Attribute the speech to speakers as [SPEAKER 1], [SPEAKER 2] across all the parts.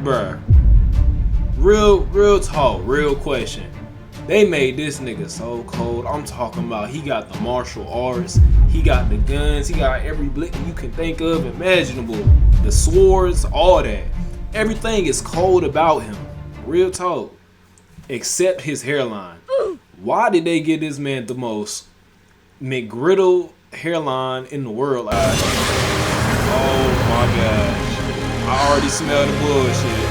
[SPEAKER 1] bruh. Real talk, real question. They made this nigga so cold. I'm talking about he got the martial arts, he got the guns, he got every blick you can think of imaginable. The swords, all that. Everything is cold about him. Real talk. Except his hairline. Why did they give this man the most McGriddle hairline in the world? Oh my gosh. I already smell the bullshit.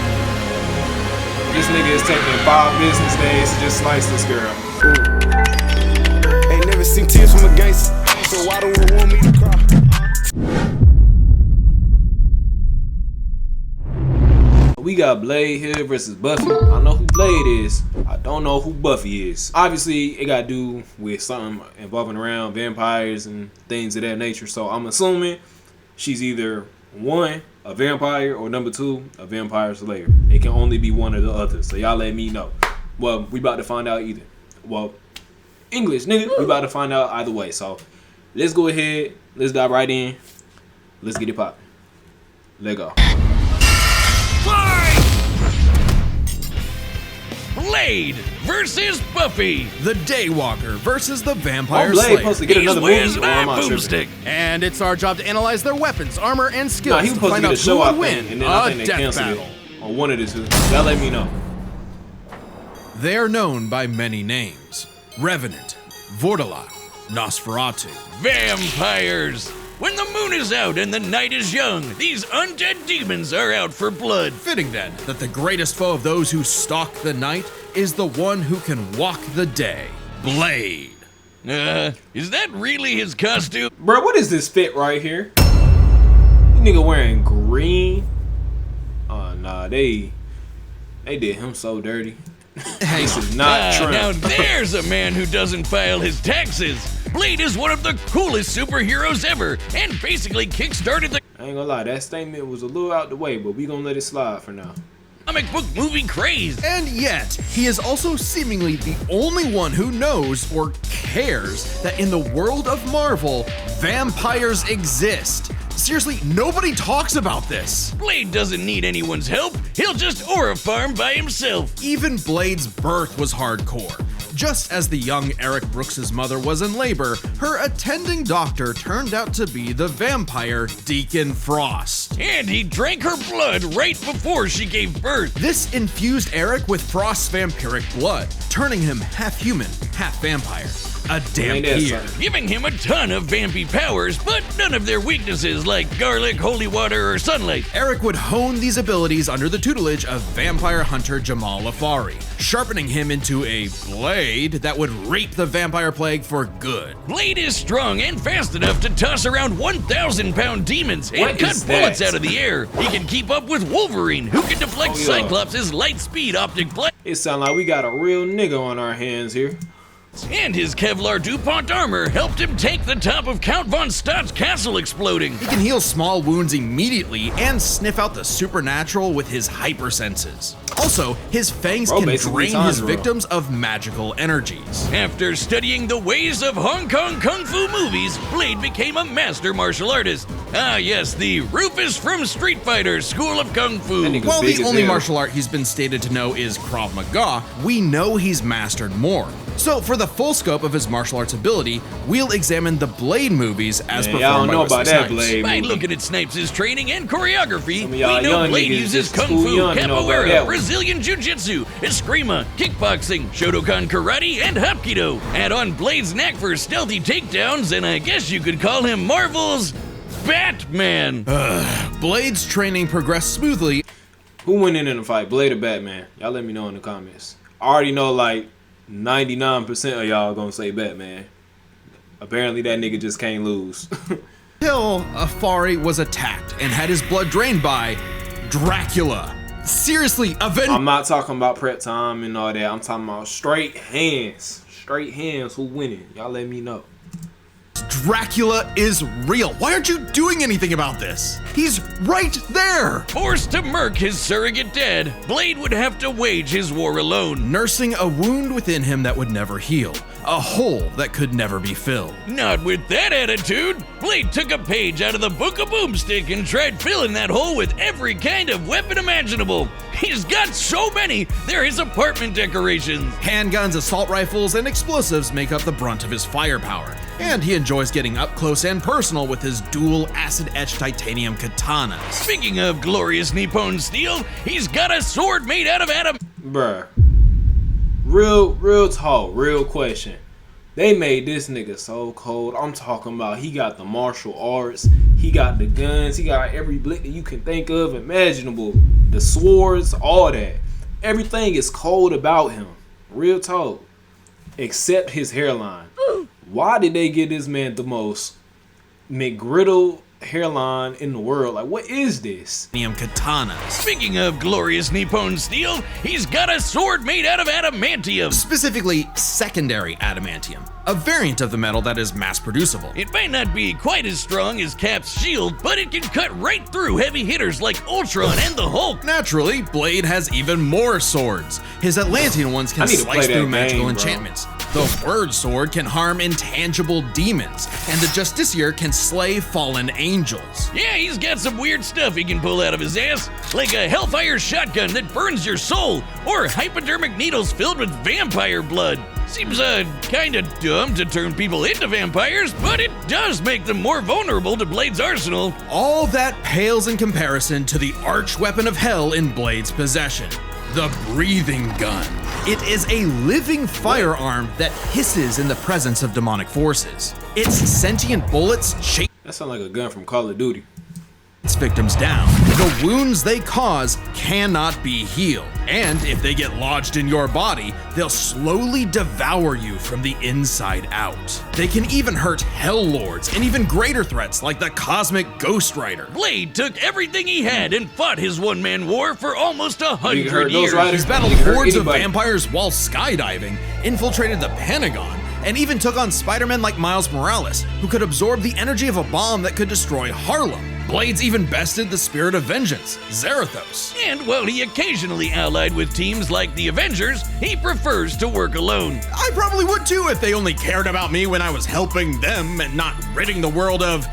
[SPEAKER 1] This nigga is taking 5 business days to just slice this girl.
[SPEAKER 2] Ain't never seen tears from a gangster, so why don't you want me to cry?
[SPEAKER 1] We got Blade here versus Buffy. I know who Blade is. I don't know who Buffy is. Obviously, it got to do with something involving around vampires and things of that nature. So I'm assuming she's either 1, a vampire, or number 2, a vampire slayer. It can only be one or the other. So y'all let me know. Well, we about to find out either. Well, English, nigga. We about to find out either way. So let's go ahead. Let's dive right in. Let's get it poppin'. Let go.
[SPEAKER 3] Blade versus Buffy.
[SPEAKER 4] The Daywalker versus the Vampire
[SPEAKER 1] Blade
[SPEAKER 4] Slayer.
[SPEAKER 1] supposed to get another
[SPEAKER 3] Where's
[SPEAKER 1] movie, or am
[SPEAKER 3] my
[SPEAKER 1] I tripping?
[SPEAKER 3] boomstick?
[SPEAKER 4] And it's our job to analyze their weapons, armor, and skills
[SPEAKER 1] Nah, he was
[SPEAKER 4] to
[SPEAKER 1] supposed to
[SPEAKER 4] find
[SPEAKER 1] get a
[SPEAKER 4] out
[SPEAKER 1] show
[SPEAKER 4] who
[SPEAKER 1] out
[SPEAKER 4] will
[SPEAKER 1] there,
[SPEAKER 4] win
[SPEAKER 1] and then I think
[SPEAKER 4] a
[SPEAKER 1] they
[SPEAKER 4] death
[SPEAKER 1] canceled
[SPEAKER 4] battle.
[SPEAKER 1] it. Or one of the two. Y'all let me know.
[SPEAKER 4] They are known by many names. Revenant, Vortala, Nosferatu.
[SPEAKER 3] Vampires. When the moon is out and the night is young, these undead demons are out for blood.
[SPEAKER 4] Fitting then that the greatest foe of those who stalk the night is the one who can walk the day, Blade.
[SPEAKER 3] Is that really his costume?
[SPEAKER 1] Bro, what is this fit right here? You nigga wearing green? Oh, nah, they did him so dirty. This is not Trump.
[SPEAKER 3] Now there's a man who doesn't file his taxes. Blade is one of the coolest superheroes ever, and basically kickstarted the
[SPEAKER 1] I ain't gonna lie, that statement was a little out the way, but we gonna let it slide for now.
[SPEAKER 3] comic book movie craze.
[SPEAKER 4] And yet, he is also seemingly the only one who knows or cares that in the world of Marvel, vampires exist. Seriously, nobody talks about this.
[SPEAKER 3] Blade doesn't need anyone's help. He'll just aura farm by himself.
[SPEAKER 4] Even Blade's birth was hardcore. Just as the young Eric Brooks' mother was in labor, her attending doctor turned out to be the vampire Deacon Frost.
[SPEAKER 3] And he drank her blood right before she gave birth.
[SPEAKER 4] This infused Eric with Frost's vampiric blood, turning him half human, half vampire. A
[SPEAKER 1] Ain't that
[SPEAKER 4] dampier.
[SPEAKER 1] something?
[SPEAKER 3] Giving him a ton of vampy powers, but none of their weaknesses like garlic, holy water, or sunlight.
[SPEAKER 4] Eric would hone these abilities under the tutelage of vampire hunter Jamal Afari, sharpening him into a blade that would rape the vampire plague for good.
[SPEAKER 3] Blade is strong and fast enough to toss around 1,000-pound demons and
[SPEAKER 1] What
[SPEAKER 3] cut
[SPEAKER 1] is
[SPEAKER 3] bullets
[SPEAKER 1] that?
[SPEAKER 3] out of the air. He can keep up with Wolverine, who can deflect
[SPEAKER 1] Oh, yeah.
[SPEAKER 3] Cyclops' light-speed optic blast.
[SPEAKER 1] It sound like we got a real nigga on our hands here.
[SPEAKER 3] And his Kevlar DuPont armor helped him take the top of Count von Stadt's castle exploding.
[SPEAKER 4] He can heal small wounds immediately and sniff out the supernatural with his hypersenses. Also, his fangs
[SPEAKER 1] Bro,
[SPEAKER 4] can
[SPEAKER 1] basically
[SPEAKER 4] drain his
[SPEAKER 1] Tanjiro.
[SPEAKER 4] victims of magical energies.
[SPEAKER 3] After studying the ways of Hong Kong Kung Fu movies, Blade became a master martial artist. Ah yes, the Rufus from Street Fighter School of Kung Fu.
[SPEAKER 1] That nigga-
[SPEAKER 4] While
[SPEAKER 1] big
[SPEAKER 4] the
[SPEAKER 1] as
[SPEAKER 4] only
[SPEAKER 1] hell.
[SPEAKER 4] martial art he's been stated to know is Krav Maga, we know he's mastered more. So for the full scope of his martial arts ability, we'll examine the Blade movies as
[SPEAKER 1] Man,
[SPEAKER 4] performed
[SPEAKER 1] y'all don't
[SPEAKER 4] by
[SPEAKER 1] know
[SPEAKER 4] Wesley
[SPEAKER 1] about that
[SPEAKER 4] Snipes.
[SPEAKER 1] Blade
[SPEAKER 3] By
[SPEAKER 1] movie.
[SPEAKER 3] looking at Snipes' training and choreography,
[SPEAKER 1] Some of
[SPEAKER 3] we
[SPEAKER 1] y'all
[SPEAKER 3] know
[SPEAKER 1] young
[SPEAKER 3] Blade
[SPEAKER 1] niggas
[SPEAKER 3] uses
[SPEAKER 1] just
[SPEAKER 3] Kung
[SPEAKER 1] too
[SPEAKER 3] Fu,
[SPEAKER 1] young to know about that
[SPEAKER 3] Capoeira,
[SPEAKER 1] one.
[SPEAKER 3] Brazilian Jiu-Jitsu, Eskrima, Kickboxing, Shotokan Karate, and Hapkido. Add on Blade's knack for stealthy takedowns, and I guess you could call him Marvel's Batman.
[SPEAKER 4] Blade's training progressed smoothly.
[SPEAKER 1] Who went in the fight, Blade or Batman? Y'all let me know in the comments. I already know like 99% of y'all gonna say Batman. Apparently that nigga just can't lose.
[SPEAKER 4] Till Afari was attacked and had his blood drained by Dracula. Seriously,
[SPEAKER 1] I'm not talking about prep time and all that. I'm talking about straight hands. Straight hands, who winning? Y'all let me know.
[SPEAKER 4] Dracula is real. Why aren't you doing anything about this? He's right there.
[SPEAKER 3] Forced to murk his surrogate dad, Blade would have to wage his war alone.
[SPEAKER 4] Nursing a wound within him that would never heal. a hole that could never be filled.
[SPEAKER 3] Not with that attitude. Blade took a page out of the Book of Boomstick and tried filling that hole with every kind of weapon imaginable. He's got so many, they're his apartment decorations.
[SPEAKER 4] Handguns, assault rifles, and explosives make up the brunt of his firepower, and he enjoys getting up close and personal with his dual acid-etched titanium katanas.
[SPEAKER 3] Speaking of glorious Nippon steel, he's got a sword made out of adam.
[SPEAKER 1] Bruh. Real talk, real question. They made this nigga so cold. I'm talking about he got the martial arts, he got the guns, he got every blick that you can think of imaginable. The swords, all that. Everything is cold about him. Real talk. Except his hairline. Why did they give this man the most McGriddle hairline in the world? Like, what is this?
[SPEAKER 4] Katanas.
[SPEAKER 3] Speaking of glorious Nippon steel, he's got a sword made out of adamantium.
[SPEAKER 4] Specifically, secondary adamantium, a variant of the metal that is mass producible.
[SPEAKER 3] It might not be quite as strong as Cap's shield, but it can cut right through heavy hitters like Ultron and the Hulk.
[SPEAKER 4] Naturally, Blade has even more swords. His Atlantean ones can slice through magical enchantments. The Word Sword can harm intangible demons, and the Justiciar can slay fallen angels.
[SPEAKER 3] Yeah, he's got some weird stuff he can pull out of his ass, like a Hellfire shotgun that burns your soul, or hypodermic needles filled with vampire blood. Seems kinda dumb to turn people into vampires, but it does make them more vulnerable to Blade's arsenal.
[SPEAKER 4] All that pales in comparison to the arch weapon of hell in Blade's possession, the breathing gun. It is a living firearm that hisses in the presence of demonic forces. Its sentient bullets chase
[SPEAKER 1] That sounds like a gun from Call of Duty.
[SPEAKER 4] its victims down. The wounds they cause cannot be healed, and if they get lodged in your body, they'll slowly devour you from the inside out. They can even hurt Hell Lords and even greater threats like the Cosmic Ghost Rider.
[SPEAKER 3] Blade took everything he had and fought his one-man war for almost 100
[SPEAKER 1] heard
[SPEAKER 3] years.
[SPEAKER 1] those riders?
[SPEAKER 4] He's battled
[SPEAKER 1] You hurt
[SPEAKER 4] hordes of
[SPEAKER 1] anybody.
[SPEAKER 4] vampires while skydiving, infiltrated the Pentagon, and even took on Spider-Man like Miles Morales, who could absorb the energy of a bomb that could destroy Harlem. Blades even bested the Spirit of Vengeance, Zarathos.
[SPEAKER 3] And while he occasionally allied with teams like the Avengers, he prefers to work alone.
[SPEAKER 4] I probably would too if they only cared about me when I was helping them and not ridding the world of,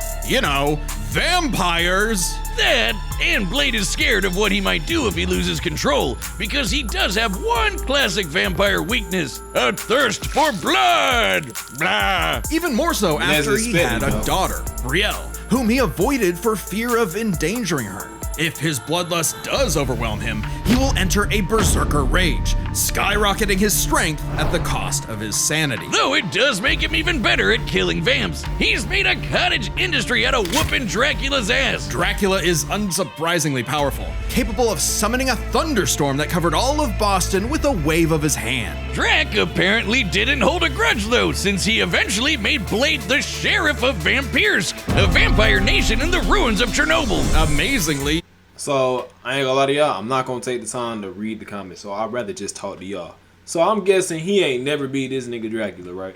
[SPEAKER 4] vampires.
[SPEAKER 3] That, and Blade is scared of what he might do if he loses control, because he does have one classic vampire weakness: a thirst for blood. Blah.
[SPEAKER 4] Even more so
[SPEAKER 1] There's
[SPEAKER 4] after
[SPEAKER 1] a
[SPEAKER 4] he
[SPEAKER 1] spitting,
[SPEAKER 4] had a
[SPEAKER 1] though.
[SPEAKER 4] daughter, Brielle, whom he avoided for fear of endangering her. If his bloodlust does overwhelm him, he will enter a berserker rage, skyrocketing his strength at the cost of his sanity.
[SPEAKER 3] Though it does make him even better at killing vamps. He's made a cottage industry out of whooping Dracula's ass.
[SPEAKER 4] Dracula is unsurprisingly powerful, capable of summoning a thunderstorm that covered all of Boston with a wave of his hand.
[SPEAKER 3] Drac apparently didn't hold a grudge though, since he eventually made Blade the sheriff of Vampires, a vampire nation in the ruins of Chernobyl.
[SPEAKER 4] Amazingly,
[SPEAKER 1] So, I ain't gonna lie to y'all, I'm not gonna take the time to read the comments, so I'd rather just talk to y'all. So, I'm guessing he ain't never beat this nigga Dracula, right?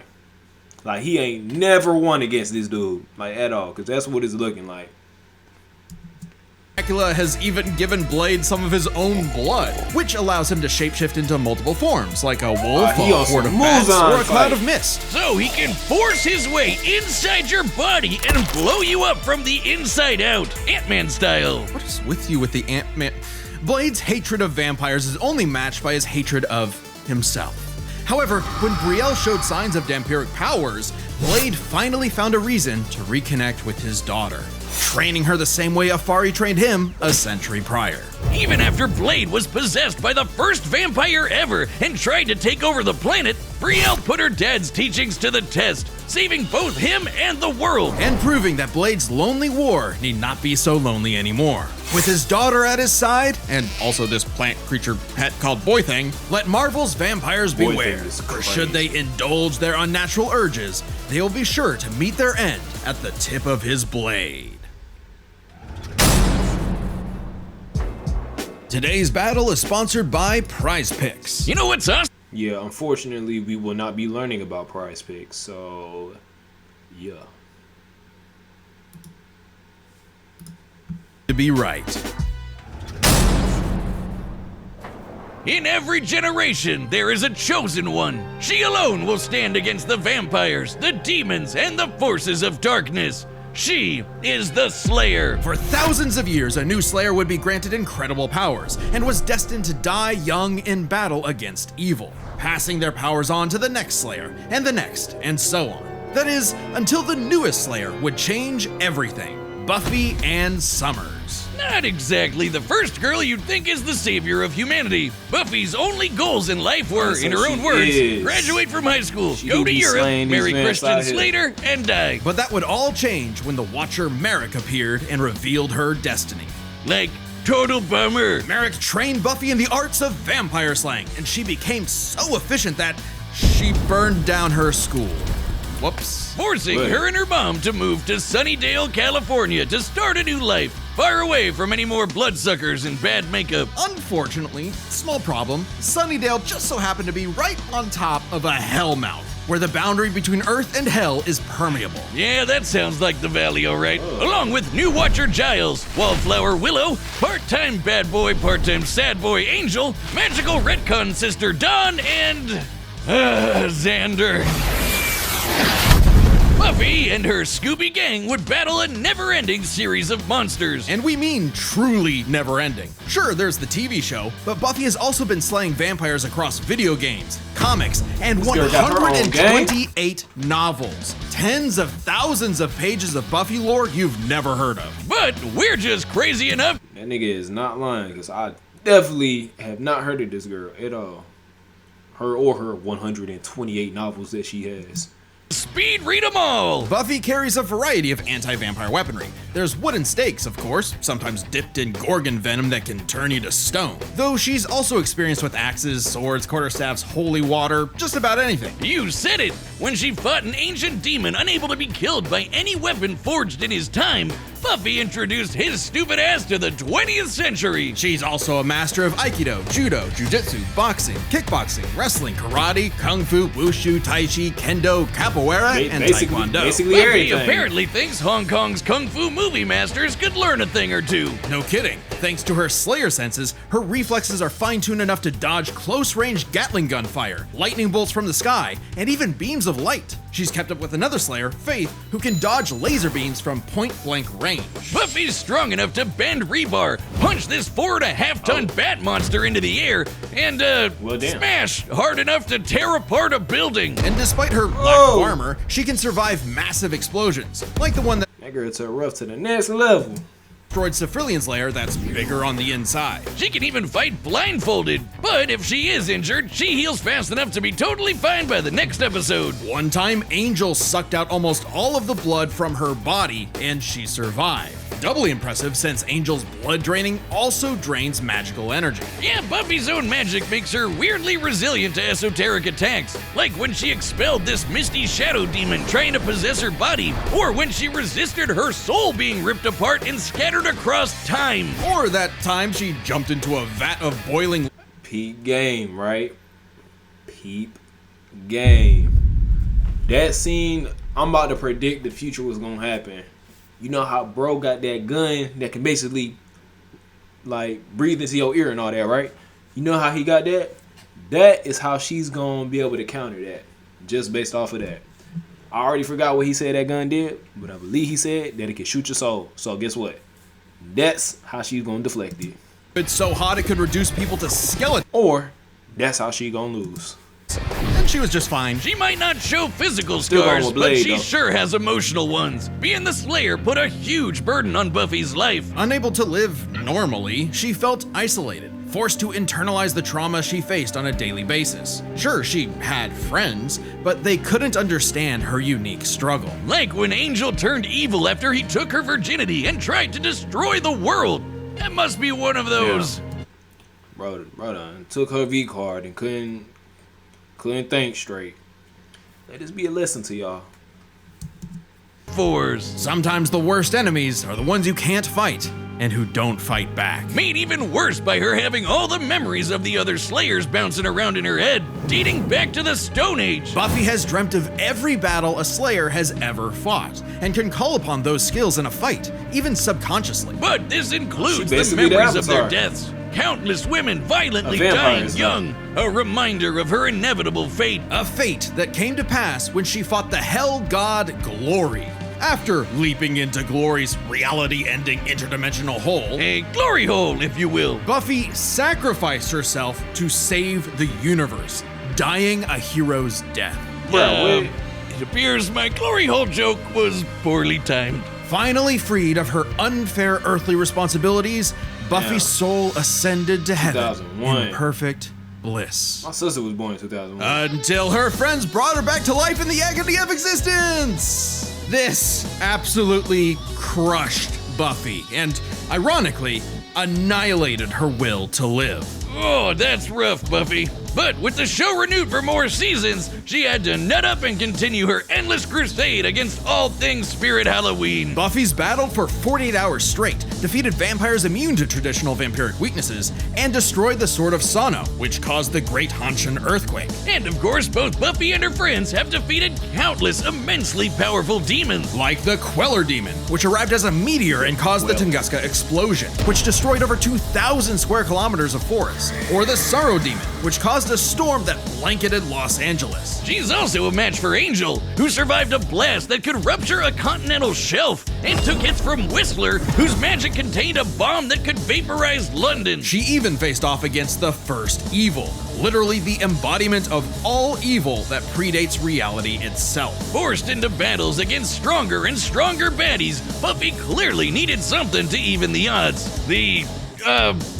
[SPEAKER 1] Like, he ain't never won against this dude, like, at all, because that's what it's looking like.
[SPEAKER 4] Dracula has even given Blade some of his own blood, which allows him to shapeshift into multiple forms, like a wolf,
[SPEAKER 1] he
[SPEAKER 4] a
[SPEAKER 1] on
[SPEAKER 4] horde of
[SPEAKER 1] some
[SPEAKER 4] bats,
[SPEAKER 1] Muzan
[SPEAKER 4] or a cloud
[SPEAKER 1] fight.
[SPEAKER 4] of mist.
[SPEAKER 3] So he can force his way inside your body and blow you up from the inside out, Ant-Man style.
[SPEAKER 4] What is with you with the Ant-Man? Blade's hatred of vampires is only matched by his hatred of himself. However, when Brielle showed signs of vampiric powers, Blade finally found a reason to reconnect with his daughter, training her the same way Afari trained him a century prior.
[SPEAKER 3] Even after Blade was possessed by the first vampire ever and tried to take over the planet, Brielle put her dad's teachings to the test, saving both him and the world.
[SPEAKER 4] And proving that Blade's lonely war need not be so lonely anymore. With his daughter at his side, and also this plant creature pet called Boy Thing, let Marvel's vampires
[SPEAKER 1] Boy
[SPEAKER 4] beware.
[SPEAKER 1] Thing is
[SPEAKER 4] For
[SPEAKER 1] crazy.
[SPEAKER 4] should they indulge their unnatural urges, they will be sure to meet their end at the tip of his blade. Today's battle is sponsored by Prize Picks.
[SPEAKER 3] You know what's awesome?
[SPEAKER 1] Yeah, unfortunately, we will not be learning about Prize Picks, so, yeah.
[SPEAKER 4] To be right.
[SPEAKER 3] In every generation, there is a chosen one. She alone will stand against the vampires, the demons, and the forces of darkness. She is the Slayer.
[SPEAKER 4] For thousands of years, a new Slayer would be granted incredible powers and was destined to die young in battle against evil, passing their powers on to the next Slayer, and so on. That is, until the newest Slayer would change everything. Buffy Ann Summers.
[SPEAKER 3] Not exactly the first girl you'd think is the savior of humanity. Buffy's only goals in life were,
[SPEAKER 1] So
[SPEAKER 3] in her own
[SPEAKER 1] she
[SPEAKER 3] words,
[SPEAKER 1] is.
[SPEAKER 3] graduate from high school,
[SPEAKER 1] She
[SPEAKER 3] go to
[SPEAKER 1] be
[SPEAKER 3] Europe,
[SPEAKER 1] slaying these
[SPEAKER 3] marry
[SPEAKER 1] vamps
[SPEAKER 3] Christian
[SPEAKER 1] out here.
[SPEAKER 3] Slater, and die.
[SPEAKER 4] But that would all change when the Watcher Merrick appeared and revealed her destiny.
[SPEAKER 3] Like, total bummer.
[SPEAKER 4] Merrick trained Buffy in the arts of vampire slaying, and she became so efficient that she burned down her school. Whoops.
[SPEAKER 3] Forcing
[SPEAKER 1] Wait.
[SPEAKER 3] her and her mom to move to Sunnydale, California to start a new life, far away from any more bloodsuckers and bad makeup.
[SPEAKER 4] Unfortunately, small problem, Sunnydale just so happened to be right on top of a hellmouth, where the boundary between Earth and Hell is permeable.
[SPEAKER 3] Yeah, that sounds like the Valley, alright. Along with new Watcher Giles, Wallflower Willow, part-time bad boy, part-time sad boy Angel, magical retcon sister Dawn, and Xander. Buffy and her Scooby gang would battle a never-ending series of monsters.
[SPEAKER 4] And we mean truly never-ending. Sure, there's the TV show, but Buffy has also been slaying vampires across video games, comics, and
[SPEAKER 1] girl got her own gang.
[SPEAKER 4] 128 novels. Tens of thousands of pages of Buffy lore you've never heard of.
[SPEAKER 3] But we're just crazy enough.
[SPEAKER 1] That nigga is not lying, because I definitely have not heard of this girl at all. Her or her 128 novels that she has.
[SPEAKER 3] Speed read 'em all.
[SPEAKER 4] Buffy carries a variety of anti-vampire weaponry. There's wooden stakes, of course, sometimes dipped in gorgon venom that can turn you to stone. Though she's also experienced with axes, swords, quarterstaffs, holy water, just about anything.
[SPEAKER 3] You said it! When she fought an ancient demon unable to be killed by any weapon forged in his time, Buffy introduced his stupid ass to the 20th century.
[SPEAKER 4] She's also a master of Aikido, Judo, Jiu-Jitsu, boxing, kickboxing, wrestling, karate, kung fu, wushu, tai chi, kendo, capoeira, and taekwondo.
[SPEAKER 1] Basically
[SPEAKER 3] Buffy
[SPEAKER 1] everything.
[SPEAKER 3] apparently thinks Hong Kong's kung fu movie masters could learn a thing or two.
[SPEAKER 4] No kidding. Thanks to her Slayer senses, her reflexes are fine-tuned enough to dodge close-range Gatling gun fire, lightning bolts from the sky, and even beams of light. She's kept up with another Slayer, Faith, who can dodge laser beams from point-blank range.
[SPEAKER 3] Buffy's strong enough to bend rebar, punch this 4.5-ton bat monster into the air, and
[SPEAKER 1] Well, damn.
[SPEAKER 3] smash hard enough to tear apart a building.
[SPEAKER 4] And despite her lack
[SPEAKER 1] Whoa.
[SPEAKER 4] of armor, she can survive massive explosions, like the one that
[SPEAKER 1] That girl took rough to the next level.
[SPEAKER 4] destroyed Cephrilion's lair that's bigger on the inside.
[SPEAKER 3] She can even fight blindfolded, but if she is injured, she heals fast enough to be totally fine by the next episode.
[SPEAKER 4] One time, Angel sucked out almost all of the blood from her body, and she survived. Doubly impressive since Angel's blood draining also drains magical energy.
[SPEAKER 3] Yeah, Buffy's own magic makes her weirdly resilient to esoteric attacks, like when she expelled this misty shadow demon trying to possess her body, or when she resisted her soul being ripped apart and scattered across time.
[SPEAKER 4] Or that time she jumped into a vat of boiling.
[SPEAKER 1] Peep game, right? Peep game. That scene, I'm about to predict the future was gonna happen. You know how bro got that gun that can basically like breathe into your ear and all that, right? You know how he got that? That is how she's gonna be able to counter that. Just based off of that. I already forgot what he said that gun did, but I believe he said that it can shoot your soul. So guess what? That's how she's gonna deflect it.
[SPEAKER 4] It's so hot it could reduce people to skeletons.
[SPEAKER 1] Or that's how she gonna lose.
[SPEAKER 4] And she was just fine.
[SPEAKER 3] She might not show physical
[SPEAKER 1] Still on
[SPEAKER 3] scars,
[SPEAKER 1] a blade,
[SPEAKER 3] but she
[SPEAKER 1] though.
[SPEAKER 3] sure has emotional ones. Being the Slayer put a huge burden on Buffy's life.
[SPEAKER 4] Unable to live normally, she felt isolated, forced to internalize the trauma she faced on a daily basis. Sure, she had friends, but they couldn't understand her unique struggle.
[SPEAKER 3] Like when Angel turned evil after he took her virginity and tried to destroy the world. That must be one of those.
[SPEAKER 1] Bro done took her V card and couldn't think straight. Let this be a lesson to y'all.
[SPEAKER 3] Fours.
[SPEAKER 4] Sometimes the worst enemies are the ones you can't fight. and who don't fight back.
[SPEAKER 3] Made even worse by her having all the memories of the other Slayers bouncing around in her head, dating back to the Stone Age.
[SPEAKER 4] Buffy has dreamt of every battle a Slayer has ever fought, and can call upon those skills in a fight, even subconsciously.
[SPEAKER 3] But this includes
[SPEAKER 1] She
[SPEAKER 3] the
[SPEAKER 1] basically the
[SPEAKER 3] memories of their
[SPEAKER 1] Avatar.
[SPEAKER 3] deaths. Countless women violently
[SPEAKER 1] Vampires,
[SPEAKER 3] dying young. A reminder of her inevitable fate.
[SPEAKER 4] A fate that came to pass when she fought the Hell God Glory. After leaping into Glory's reality-ending interdimensional hole,
[SPEAKER 3] A glory hole, if you will.
[SPEAKER 4] Buffy sacrificed herself to save the universe, dying a hero's death.
[SPEAKER 1] Bro,
[SPEAKER 3] It appears my glory hole joke was poorly timed.
[SPEAKER 4] Finally freed of her unfair earthly responsibilities, Buffy's
[SPEAKER 1] Yeah.
[SPEAKER 4] soul ascended to heaven
[SPEAKER 1] 2001.
[SPEAKER 4] in perfect bliss.
[SPEAKER 1] my sister was born in 2001.
[SPEAKER 4] Until her friends brought her back to life in the agony of existence! This absolutely crushed Buffy, and ironically, annihilated her will to live.
[SPEAKER 3] Oh, that's rough, Buffy. But with the show renewed for more seasons, she had to nut up and continue her endless crusade against all things Spirit Halloween.
[SPEAKER 4] Buffy's battled for 48 hours straight, defeated vampires immune to traditional vampiric weaknesses, and destroyed the Sword of Sano, which caused the Great Hanshin earthquake.
[SPEAKER 3] And of course, both Buffy and her friends have defeated countless immensely powerful demons.
[SPEAKER 4] Like the Queller Demon, which arrived as a meteor and caused the Tunguska explosion, which destroyed over 2,000 square kilometers of forest. Or the Sorrow Demon, which caused a storm that blanketed Los Angeles.
[SPEAKER 3] She's also a match for Angel, who survived a blast that could rupture a continental shelf, and took hits from Whistler, whose magic contained a bomb that could vaporize London.
[SPEAKER 4] She even faced off against the first evil, literally the embodiment of all evil that predates reality itself.
[SPEAKER 3] Forced into battles against stronger and stronger baddies, Buffy clearly needed something to even the odds. The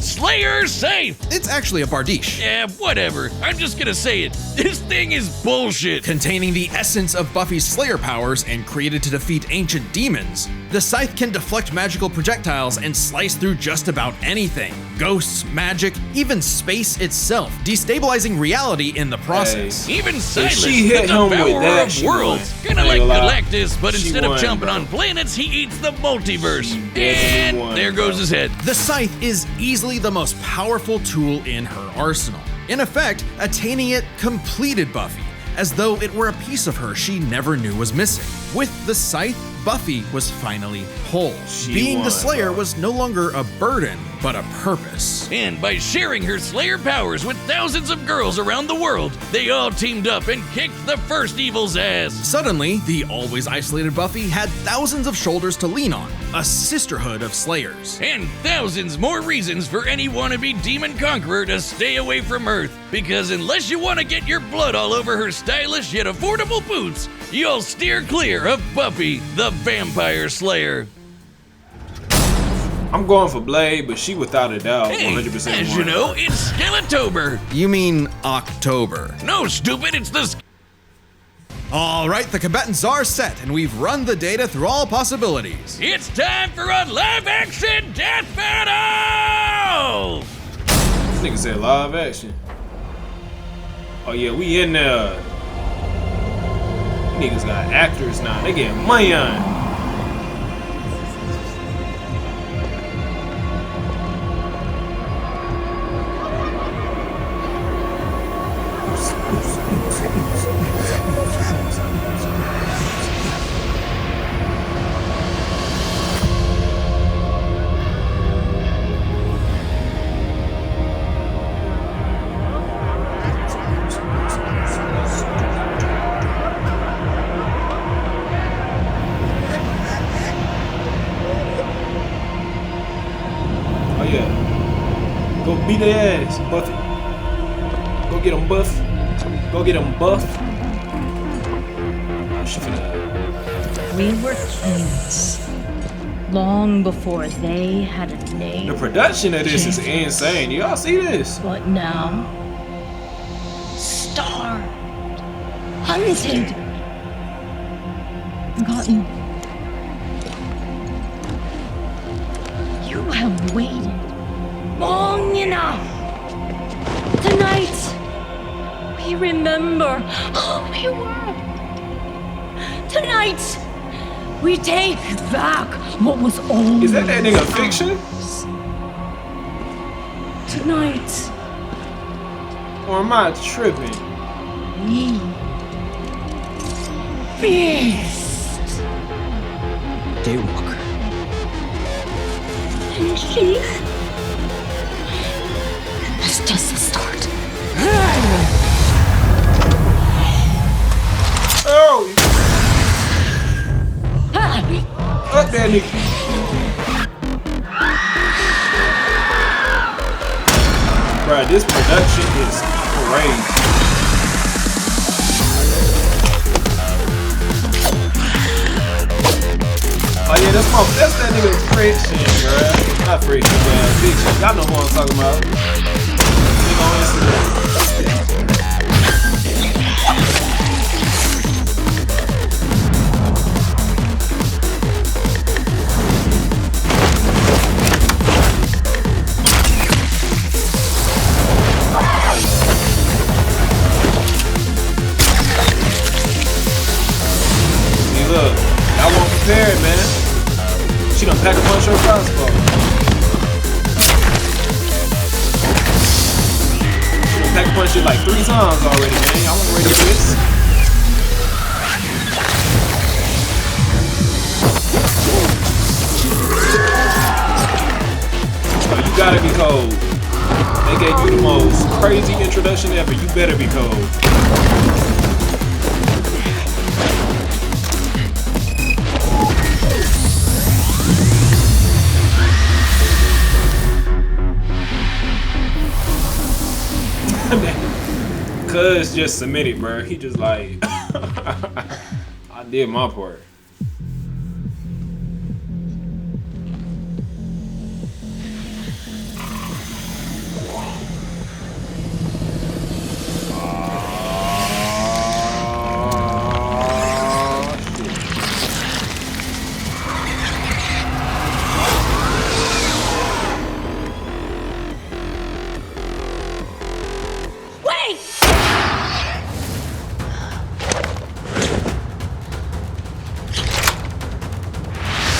[SPEAKER 3] Slayer safe!
[SPEAKER 4] It's actually a Bardiche.
[SPEAKER 3] Yeah, whatever. I'm just gonna say it. This thing is bullshit.
[SPEAKER 4] Containing the essence of Buffy's Slayer powers and created to defeat ancient demons, the scythe can deflect magical projectiles and slice through just about anything. Ghosts, magic, even space itself, destabilizing reality in the process.
[SPEAKER 3] Even Silas,
[SPEAKER 1] she
[SPEAKER 3] the
[SPEAKER 1] hit him with
[SPEAKER 3] devourer
[SPEAKER 1] that,
[SPEAKER 3] of
[SPEAKER 1] she
[SPEAKER 3] worlds.
[SPEAKER 1] won.
[SPEAKER 3] Kinda
[SPEAKER 1] I
[SPEAKER 3] like
[SPEAKER 1] ain't gonna lie.
[SPEAKER 3] Galactus, but
[SPEAKER 1] She
[SPEAKER 3] instead of
[SPEAKER 1] won,
[SPEAKER 3] chomping
[SPEAKER 1] bro.
[SPEAKER 3] on planets, he eats the multiverse.
[SPEAKER 1] definitely
[SPEAKER 3] And
[SPEAKER 1] won,
[SPEAKER 3] there
[SPEAKER 1] bro.
[SPEAKER 3] goes his head.
[SPEAKER 4] The scythe is easily the most powerful tool in her arsenal. In effect, attaining it completed Buffy, as though it were a piece of her she never knew was missing. With the scythe, Buffy was finally whole. Being the
[SPEAKER 1] won,
[SPEAKER 4] Slayer
[SPEAKER 1] bro.
[SPEAKER 4] was no longer a burden, but a purpose.
[SPEAKER 3] And by sharing her Slayer powers with thousands of girls around the world, they all teamed up and kicked the first evil's ass.
[SPEAKER 4] Suddenly, the always isolated Buffy had thousands of shoulders to lean on, a sisterhood of Slayers.
[SPEAKER 3] And thousands more reasons for any wannabe demon conqueror to stay away from Earth. Because unless you want to get your blood all over her stylish yet affordable boots, you'll steer clear of Buffy, the Vampire Slayer.
[SPEAKER 1] I'm going for Blade, but she without a doubt
[SPEAKER 3] Hey,
[SPEAKER 1] 100%
[SPEAKER 3] as
[SPEAKER 1] won.
[SPEAKER 3] you know, it's Skeletober.
[SPEAKER 4] You mean October.
[SPEAKER 3] No, stupid, it's the
[SPEAKER 4] All right, the combatants are set, and we've run the data through all possibilities.
[SPEAKER 3] It's time for a live-action death battle!
[SPEAKER 1] This nigga said live action. Oh yeah, we in there. Niggas got actors now. They getting money on. Oh yeah. Go beat their ass, Buffy. Go get them buff. Go get them buff. Oh, she finna.
[SPEAKER 5] We were kings long before they had a name.
[SPEAKER 1] The production of this is insane. Y'all see this?
[SPEAKER 5] But now, starved, hunted, forgotten. You have waited long enough. Tonight, we remember who we were. Tonight, We take back what was old.
[SPEAKER 1] Is that nigga fiction?
[SPEAKER 5] Tonight,
[SPEAKER 1] Or am I tripping?
[SPEAKER 5] we feast.
[SPEAKER 6] Daywalker.
[SPEAKER 5] And she. That's just the start.
[SPEAKER 1] Oh! Fuck that nigga. Bruh, this production is crazy. Oh yeah, that's that nigga friction, bruh. Not friction, man. Fiction. Y'all know who I'm talking about. Nigga on Instagram. Look, I wasn't prepared, man. She done pack a punch her crossbow. She done pack a punch it like 3 times already, man. Y'all wasn't ready for this. Oh, you gotta be cold. They gave you the most crazy introduction ever. You better be cold. Cuz just submitted, bro. He just like, I did my part.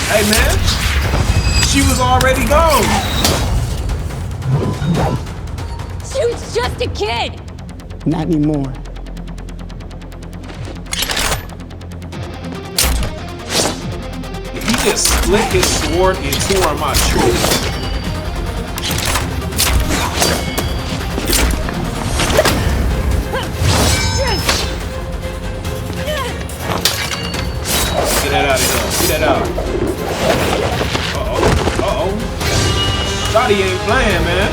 [SPEAKER 1] Hey man, she was already gone.
[SPEAKER 7] She was just a kid.
[SPEAKER 6] Not anymore.
[SPEAKER 1] He just split his sword and tore my tree. Get that out of here. Get that out. Uh-oh. Uh-oh. Shotty ain't playing, man.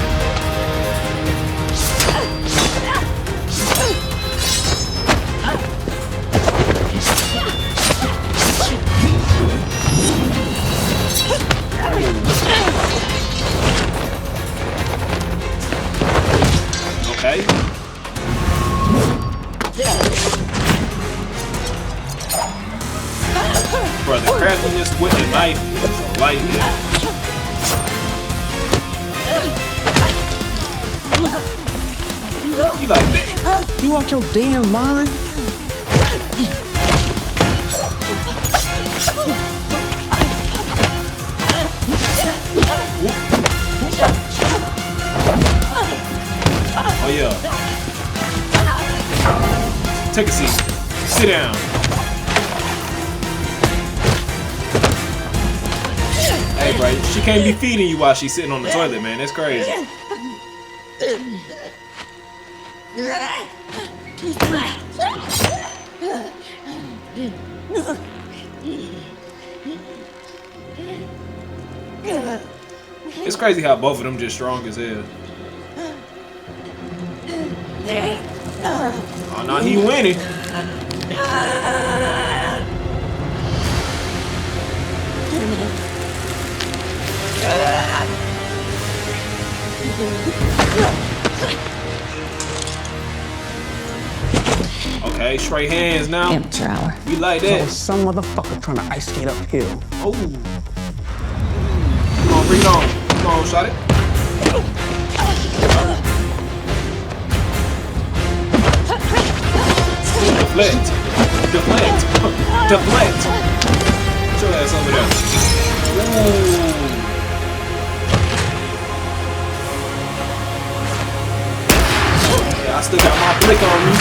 [SPEAKER 1] Okay. Bro, the craftiness with the knife is light, man. You like that?
[SPEAKER 6] You out your damn mind?
[SPEAKER 1] Oh yeah. Take a seat. Sit down. Hey, bro, she can't be feeding you while she's sitting on the toilet, man. That's crazy. It's crazy how both of them just strong as hell. Oh no, he winning. Okay, straight hands now.
[SPEAKER 7] Amateur hour.
[SPEAKER 1] We like
[SPEAKER 6] So
[SPEAKER 1] that.
[SPEAKER 6] some motherfucker trying to ice skate uphill.
[SPEAKER 1] Oh. Come on, bring it on. Come on, shot it. Deflect. Deflect. Deflect. ass over there. Ooh. Yeah, I still got my flick on me.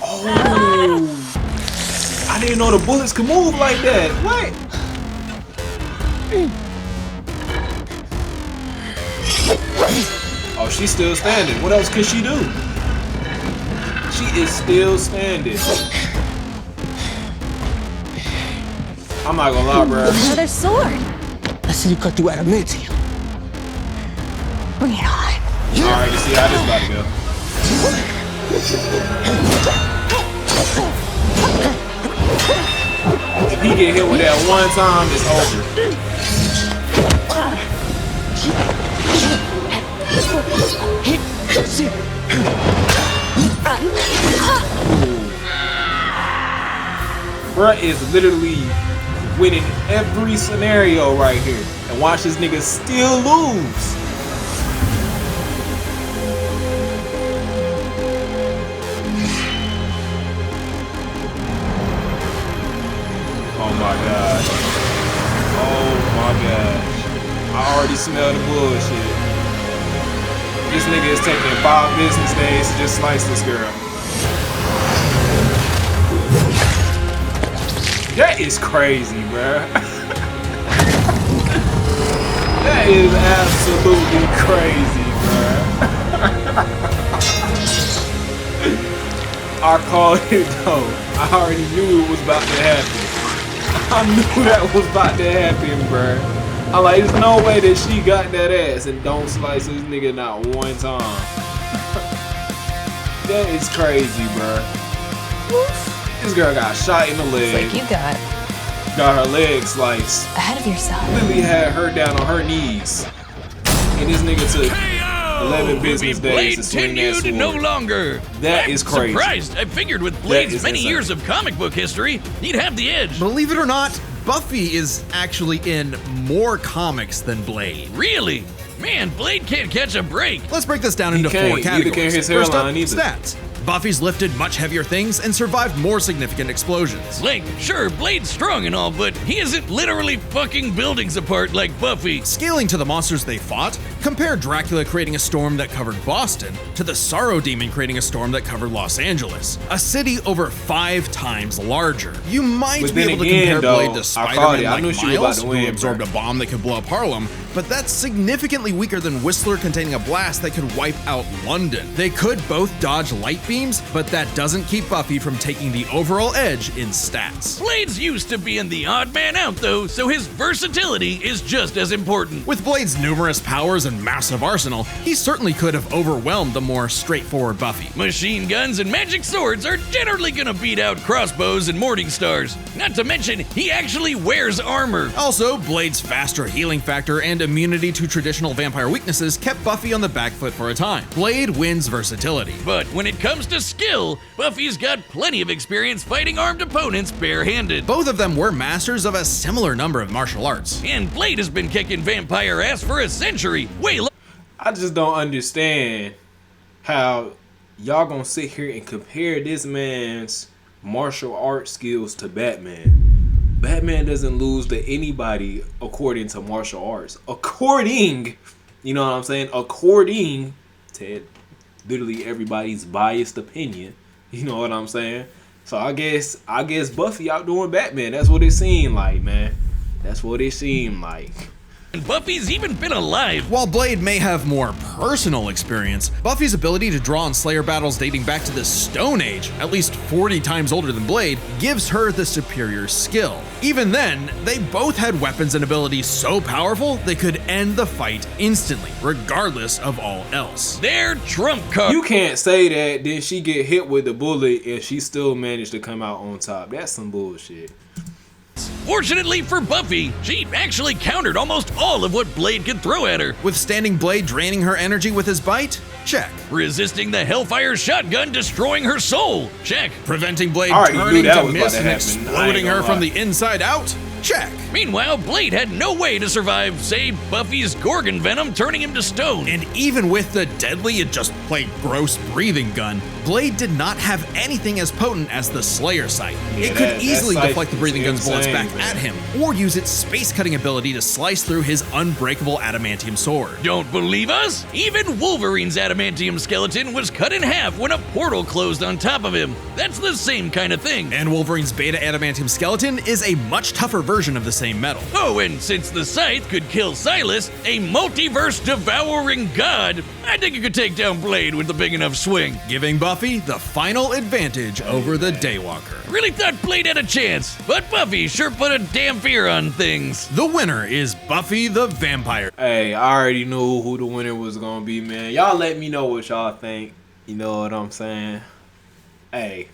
[SPEAKER 1] Oh, I didn't know the bullets could move like that. What? Oh, she's still standing. What else could she do? She is still standing. I'm not gonna lie, bro.
[SPEAKER 7] Another sword.
[SPEAKER 6] I see you cut through adamantium.
[SPEAKER 7] Bring it on.
[SPEAKER 1] Alright, you see how this about to go. If he get hit with that one time, it's over. Bruh is literally winning every scenario right here. And watch this nigga still lose. Oh my god. Oh my gosh. I already smell the bullshit. This nigga is taking 5 business days to just slice this girl. That is crazy, bruh. That is absolutely crazy, bruh. I called it though. I already knew it was about to happen. I knew that was about to happen, bruh. I'm like, there's no way that she got that ass and don't slice this nigga not one time. That is crazy, bruh. This girl got shot in the leg.
[SPEAKER 8] Like you got
[SPEAKER 1] Got her leg sliced.
[SPEAKER 8] ahead of yourself.
[SPEAKER 1] Literally had her down on her knees. And this nigga took 11 business days to swing that sword.
[SPEAKER 3] No longer.
[SPEAKER 1] That is crazy.
[SPEAKER 3] Surprised. I figured with Blade's
[SPEAKER 1] is
[SPEAKER 3] many
[SPEAKER 1] insane.
[SPEAKER 3] years of comic book history, he'd have the edge.
[SPEAKER 4] Believe it or not, Buffy is actually in more comics than Blade.
[SPEAKER 3] Really? Man, Blade can't catch a break.
[SPEAKER 4] Let's break this down into
[SPEAKER 1] can't.
[SPEAKER 4] 4
[SPEAKER 1] Neither
[SPEAKER 4] categories.
[SPEAKER 1] can his
[SPEAKER 4] First up,
[SPEAKER 1] hairline either.
[SPEAKER 4] stats. Buffy's lifted much heavier things and survived more significant explosions.
[SPEAKER 3] Like, sure, Blade's strong and all, but he isn't literally fucking buildings apart like Buffy.
[SPEAKER 4] Scaling to the monsters they fought, compare Dracula creating a storm that covered Boston to the Sorrow Demon creating a storm that covered Los Angeles, a city over 5 times larger. You might
[SPEAKER 1] But
[SPEAKER 4] be
[SPEAKER 1] then
[SPEAKER 4] able to
[SPEAKER 1] again,
[SPEAKER 4] compare
[SPEAKER 1] though,
[SPEAKER 4] Blade to
[SPEAKER 1] I called
[SPEAKER 4] Spider-Man
[SPEAKER 1] it. I
[SPEAKER 4] like
[SPEAKER 1] knew she was about
[SPEAKER 4] Miles,
[SPEAKER 1] to
[SPEAKER 4] who
[SPEAKER 1] win,
[SPEAKER 4] absorbed
[SPEAKER 1] bro.
[SPEAKER 4] a bomb that could blow up Harlem, but that's significantly weaker than Whistler containing a blast that could wipe out London. They could both dodge light beams, but that doesn't keep Buffy from taking the overall edge in stats.
[SPEAKER 3] Blade's used to being the odd man out, though, so his versatility is just as important.
[SPEAKER 4] With Blade's numerous powers and massive arsenal, he certainly could have overwhelmed the more straightforward Buffy.
[SPEAKER 3] Machine guns and magic swords are generally gonna beat out crossbows and morning stars. Not to mention, he actually wears armor.
[SPEAKER 4] Also, Blade's faster healing factor and immunity to traditional vampire weaknesses kept Buffy on the back foot for a time. Blade wins versatility.
[SPEAKER 3] But when it comes to skill, Buffy's got plenty of experience fighting armed opponents barehanded.
[SPEAKER 4] Both of them were masters of a similar number of martial arts.
[SPEAKER 3] And Blade has been kicking vampire ass for a century.
[SPEAKER 1] I just don't understand how y'all gonna sit here and compare this man's martial arts skills to Batman. Batman doesn't lose to anybody according to martial arts. According, you know what I'm saying? According to literally everybody's biased opinion. You know what I'm saying? So I guess Buffy outdoing Batman. That's what it seemed like, man. That's what it seemed like.
[SPEAKER 3] And Buffy's even been alive.
[SPEAKER 4] While Blade may have more personal experience, Buffy's ability to draw on Slayer battles dating back to the Stone Age, at least 40 times older than Blade, gives her the superior skill. Even then, they both had weapons and abilities so powerful they could end the fight instantly, regardless of all else.
[SPEAKER 3] They're trump cards.
[SPEAKER 1] You can't say that, then she get hit with the bullet and she still managed to come out on top. That's some bullshit.
[SPEAKER 3] Fortunately for Buffy, she actually countered almost all of what Blade could throw at her.
[SPEAKER 4] Withstanding Blade draining her energy with his bite? Check.
[SPEAKER 3] Resisting the Hellfire shotgun destroying her soul? Check.
[SPEAKER 4] Preventing Blade
[SPEAKER 1] I already knew
[SPEAKER 4] turning
[SPEAKER 1] that
[SPEAKER 4] to
[SPEAKER 1] was about
[SPEAKER 4] mist
[SPEAKER 1] to
[SPEAKER 4] and
[SPEAKER 1] happen. I ain't
[SPEAKER 4] exploding
[SPEAKER 1] gonna
[SPEAKER 4] her from
[SPEAKER 1] lie.
[SPEAKER 4] the inside out? Check.
[SPEAKER 3] Meanwhile, Blade had no way to survive, say, Buffy's Gorgon venom turning him to stone.
[SPEAKER 4] And even with the deadly, just plain gross breathing gun, Blade did not have anything as potent as the Slayer sight.
[SPEAKER 1] Yeah,
[SPEAKER 4] It could
[SPEAKER 1] that
[SPEAKER 4] easily
[SPEAKER 1] sight
[SPEAKER 4] deflect the
[SPEAKER 1] was
[SPEAKER 4] breathing gun's bullets
[SPEAKER 1] insane,
[SPEAKER 4] back
[SPEAKER 1] man.
[SPEAKER 4] at him, or use its space-cutting ability to slice through his unbreakable adamantium sword.
[SPEAKER 3] Don't believe us? Even Wolverine's adamantium skeleton was cut in half when a portal closed on top of him. That's the same kind of thing.
[SPEAKER 4] And Wolverine's beta adamantium skeleton is a much tougher version of the same metal.
[SPEAKER 3] Oh, and since the Scythe could kill Silas, a multiverse devouring god, I think it could take down Blade with a big enough swing.
[SPEAKER 4] Giving Buffy the final advantage over the Daywalker.
[SPEAKER 3] Really thought Blade had a chance, but Buffy sure put a damn fear on things.
[SPEAKER 4] The winner is Buffy the Vampire.
[SPEAKER 1] Hey, I already knew who the winner was gonna be, man. Y'all let me know what y'all think. You know what I'm saying? Hey,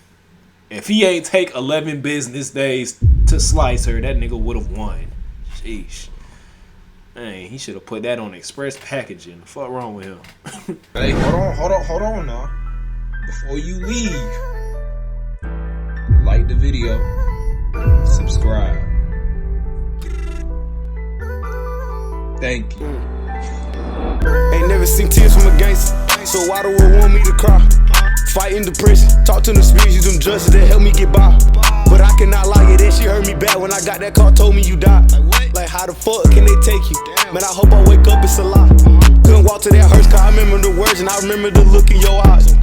[SPEAKER 1] if he ain't take 11 business days to slice her, that nigga would have won. Sheesh. Man, he should have put that on express packaging. The fuck wrong with him?
[SPEAKER 8] Hey, hold on now. Before you leave, like the video, subscribe. Thank you.
[SPEAKER 2] Ain't never seen tears from a gangster, so why the world want me to cry? Fighting depression, talk to the spirits, use them justice that help me get by. But I cannot lie, that she hurt me bad when I got that car, told me you died. Like how the fuck can they take you? Man, I hope I wake up, it's a lie. Couldn't walk to that hearse car, I remember the words and I remember the look in your eyes.